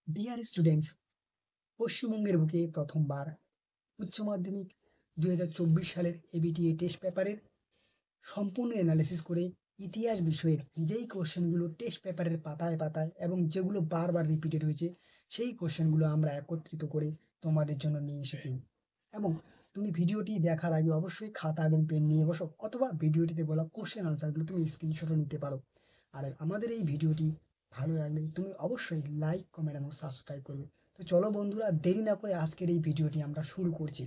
Dear students, পশ্চিমবঙ্গের বুকে প্রথমবার উচ্চ মাধ্যমিক 2024 সালের এবিটিএ টেস্ট পেপারের সম্পূর্ণ অ্যানালিসিস করে ইতিহাস বিষয়ের যেই কোশ্চেনগুলো টেস্ট পেপারের পাতায় পাতায় এবং যেগুলো বারবার রিপিটেড হয়েছে সেই কোশ্চেনগুলো আমরা একত্রিত করে তোমাদের জন্য নিয়ে এসেছি। এবং তুমি ভিডিওটি দেখার আগে অবশ্যই খাতা এবং পেন নিয়ে বসো, অথবা ভিডিওটিতে বলা কোশ্চেন আনসারগুলো তুমি স্ক্রিনশটও নিতে পারো। আর আমাদের এই ভিডিওটি ভালো লাগলে তুমি অবশ্যই লাইক, কমেন্ট এবং সাবস্ক্রাইব করবে। তো চলো বন্ধুরা, দেরি না করে আজকের এই ভিডিওটি আমরা শুরু করছি।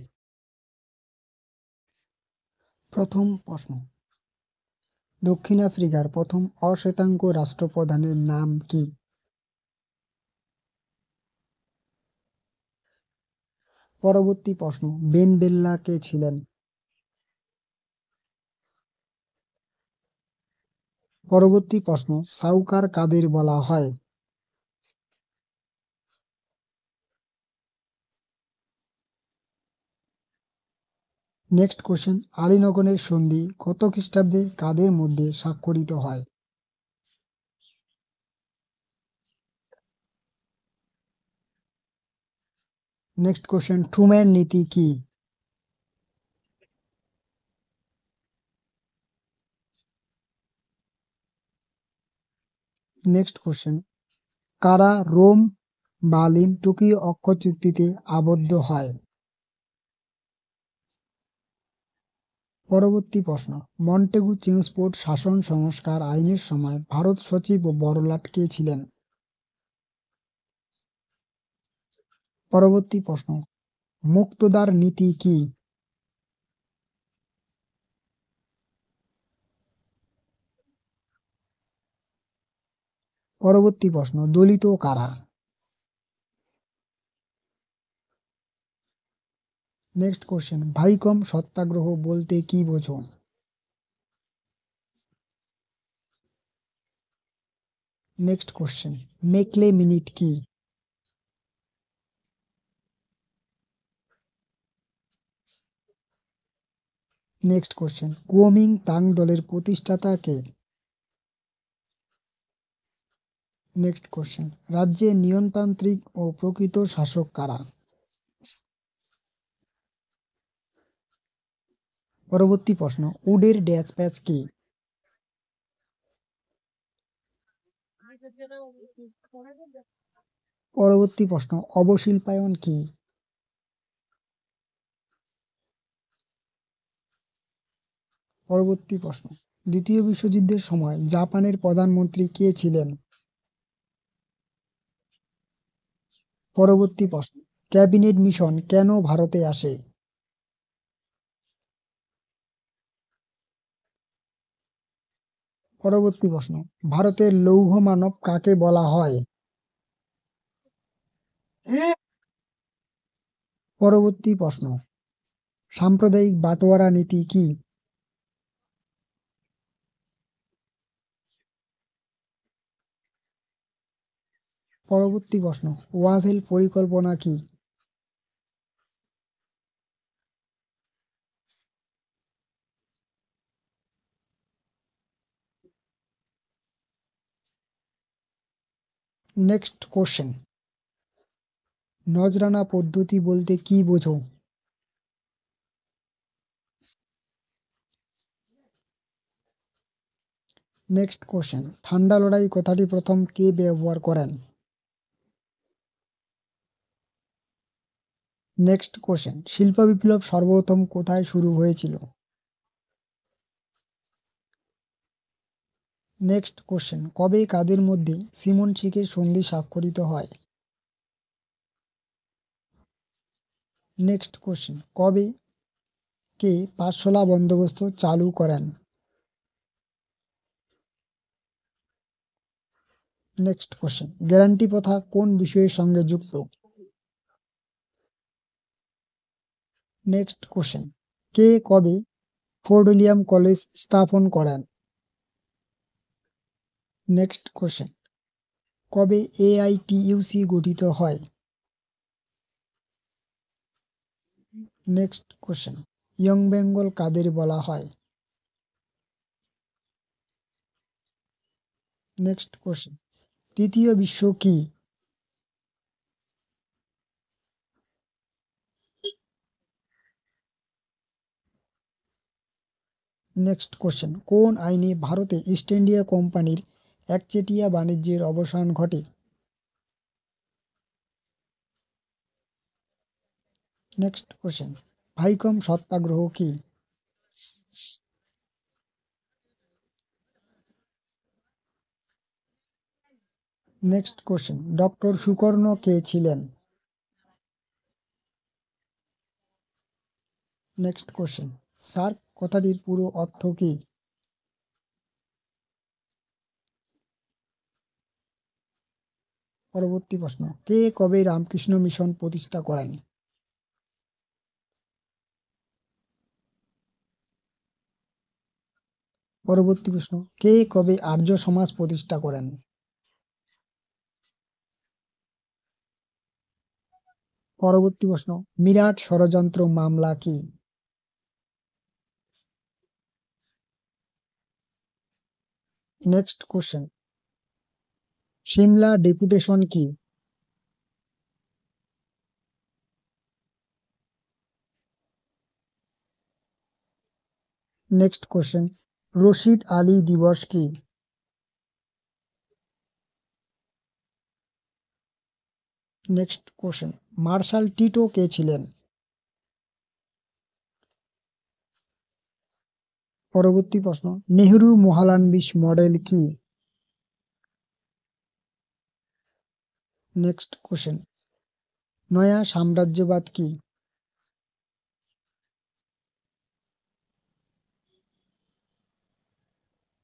প্রথম প্রশ্ন, দক্ষিণ আফ্রিকার প্রথম অশ্বেতাঙ্গ রাষ্ট্রপ্রধানের নাম কি? পরবর্তী প্রশ্ন, বেন বেল্লা কে ছিলেন? পরবর্তী প্রশ্ন, সাউকার কাদের বলা হয়? নেক্সট কোশ্চেন, আলীনগরের সন্ধি কত খ্রিস্টাব্দে কাদের মধ্যে স্বাক্ষরিত হয়? নেক্সট কোশ্চেন, ট্রুম্যান নীতি কি? নেক্সট কোশ্চেন, কারা রোম, বার্লিন, টোকিও অক্ষর চুক্তিতে আবদ্ধ হয়? পরবর্তী প্রশ্ন, মন্টেগু চেমস্ফোর্ড শাসন সংস্কার আইনের সময় ভারত সচিব ও বড়লাট কে ছিলেন? পরবর্তী প্রশ্ন, মুক্তদার নীতি কি? পরবর্তী প্রশ্ন, দলিত কারা? নেক্সট কোশ্চেন, ভাইকম সত্যাগ্রহ বলতে কি বোঝো? নেক্সট কোশ্চেন, মেকলে মিনিট কি? নেক্সট কোশ্চেন, কুওমিং তাং দলের প্রতিষ্ঠাতা কে? নেক্সট কোশ্চেন, রাজ্যে নিয়মতান্ত্রিক ও প্রকৃত শাসক কারা? পরবর্তী প্রশ্ন, উডের ড্যাশ প্যাচ কি? পরবর্তী প্রশ্ন, অবশিল্পায়ন কি? পরবর্তী প্রশ্ন, দ্বিতীয় বিশ্বযুদ্ধের সময় জাপানের প্রধানমন্ত্রী কে ছিলেন? পরবর্তী প্রশ্ন, ক্যাবিনেট মিশন কেন ভারতে আসে? পরবর্তী প্রশ্ন, ভারতের লৌহ মানব কাকে বলা হয়? পরবর্তী প্রশ্ন, সাম্প্রদায়িক বাটোয়ারা নীতি কি? পরবর্তী প্রশ্ন, ওয়াভেল পরিকল্পনা কি? নেক্সট কোশ্চেন, নজরানা পদ্ধতি বলতে কি বোঝো? নেক্সট কোশ্চেন, ঠান্ডা লড়াই কথাটি প্রথম কে ব্যবহার করেন? নেক্সট কোশ্চেন, শিল্প বিপ্লব সর্বপ্রথম কোথায় শুরু হয়েছিল? নেক্সট কোশ্চেন, কবে কাদের মধ্যে সিমন-শিখের সন্ধি স্বাক্ষরিত হয়? নেক্সট কোশ্চেন, কবে কে পাঠশালা বন্দোবস্ত চালু করেন? নেক্সট কোশ্চেন, গ্যারান্টি প্রথা কোন বিষয়ের সঙ্গে যুক্ত? নেক্সট কোশ্চেন, কে কবে ফোর্ট উইলিয়াম কলেজ স্থাপন করেন? নেক্সট কোশ্চেন, কবে এআইটিইউসি গঠিত হয়? নেক্সট কোশ্চেন, ইয়ং বেঙ্গল কাদের বলা হয়? নেক্সট কোশ্চেন, তৃতীয় বিশ্ব কি? নেক্সট কোশ্চেন, কোন আইনে ভারতে ইস্ট ইন্ডিয়া কোম্পানির একচেটিয়া বাণিজ্যের অবসান ঘটে? নেক্সট কোশ্চেন, ভাইকম সত্যাগ্রহ কি? নেক্সট কোশ্চেন, ডক্টর সুকর্ণ কে ছিলেন? নেক্সট কোশ্চেন, সার্ক কথাটির পুরো অর্থ কি? পরবর্তী প্রশ্ন, কে কবে রামকৃষ্ণ মিশন প্রতিষ্ঠা করেন? পরবর্তী প্রশ্ন, কে কবে আর্য সমাজ প্রতিষ্ঠা করেন? পরবর্তী প্রশ্ন, মিরাট ষড়যন্ত্র মামলা কি? নেক্সট কোশ্চেন, সিমলা ডেপুটেশন কি? নেক্সট কোশ্চেন, রশিদ আলী দিবস কি? নেক্সট কোশ্চেন, মার্শাল টিটো কে ছিলেন? পরবর্তী প্রশ্ন, নেহেরু মহালানবিশ মডেল কি? নেক্সট কোশ্চেন, নয়া সাম্রাজ্যবাদ কি?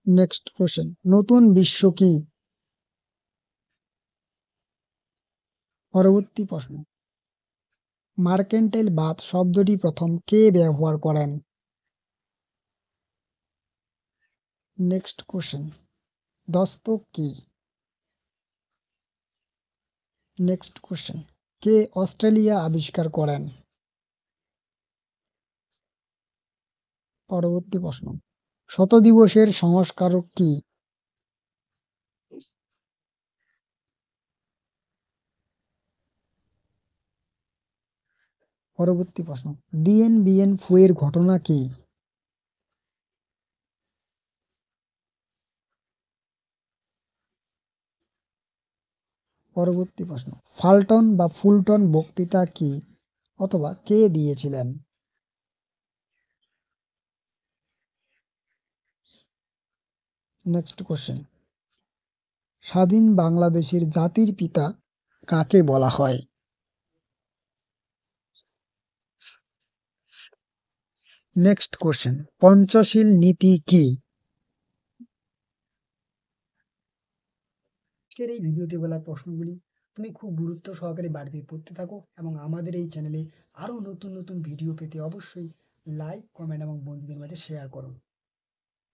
নেক্সট কোশ্চেন, নতুন বিশ্ব কি? পরবর্তী প্রশ্ন, মার্কেন্টাইল বাদ শব্দটি প্রথম কে ব্যবহার করেন? নেক্সট কোশ্চেন, দস্তক কি? নেক্সট কোশ্চেন, কে অস্ট্রেলিয়া আবিষ্কার করেন? পরবর্তী প্রশ্ন, শত দিবসের সংস্কারক কি? পরবর্তী প্রশ্ন, ডিএন বিএন ফুয়ের ঘটনা কি? পরবর্তী প্রশ্ন, ফাল্টন বা ফুলটন বক্তৃতা কি অথবা কে দিয়েছিলেন? নেক্সট কোশ্চেন, স্বাধীন বাংলাদেশের জাতির পিতা কাকে বলা হয়? নেক্সট কোশ্চেন, পঞ্চশীল নীতি কি? আজকের এই ভিডিওতে বলা প্রশ্নগুলি তুমি খুব গুরুত্ব সহকারে বাড়িতে পড়তে থাকো এবং আমাদের এই চ্যানেলে আরো নতুন নতুন ভিডিও পেতে অবশ্যই লাইক, কমেন্ট এবং বন্ধুদের মাঝে শেয়ার করো।